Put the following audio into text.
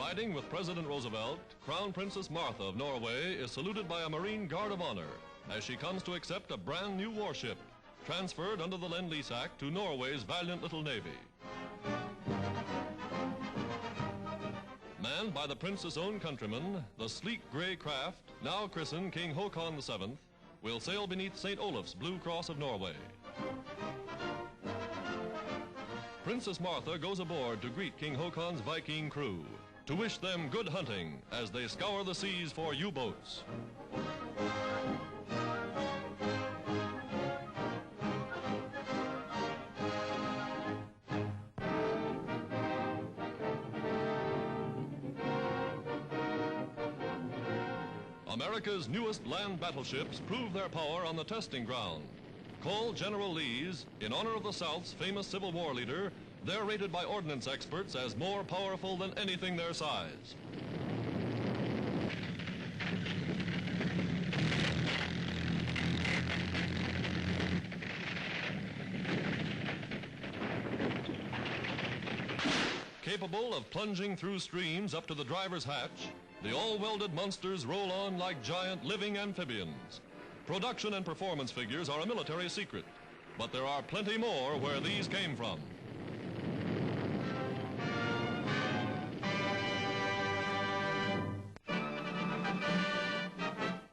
Riding with President Roosevelt, Crown Princess Martha of Norway is saluted by a Marine Guard of Honor as she comes to accept a brand new warship, transferred under the Lend-Lease Act to Norway's valiant little navy. Manned by the Prince's own countrymen, the sleek gray craft, now christened King Haakon VII, will sail beneath St. Olaf's Blue Cross of Norway. Princess Martha goes aboard to greet King Haakon's Viking crew, to wish them good hunting as they scour the seas for U-boats. America's newest land battleships prove their power on the testing ground. Called General Lee's, in honor of the South's famous Civil War leader, they're rated by ordnance experts as more powerful than anything their size. Capable of plunging through streams up to the driver's hatch, the all-welded monsters roll on like giant living amphibians. Production and performance figures are a military secret, but there are plenty more where these came from.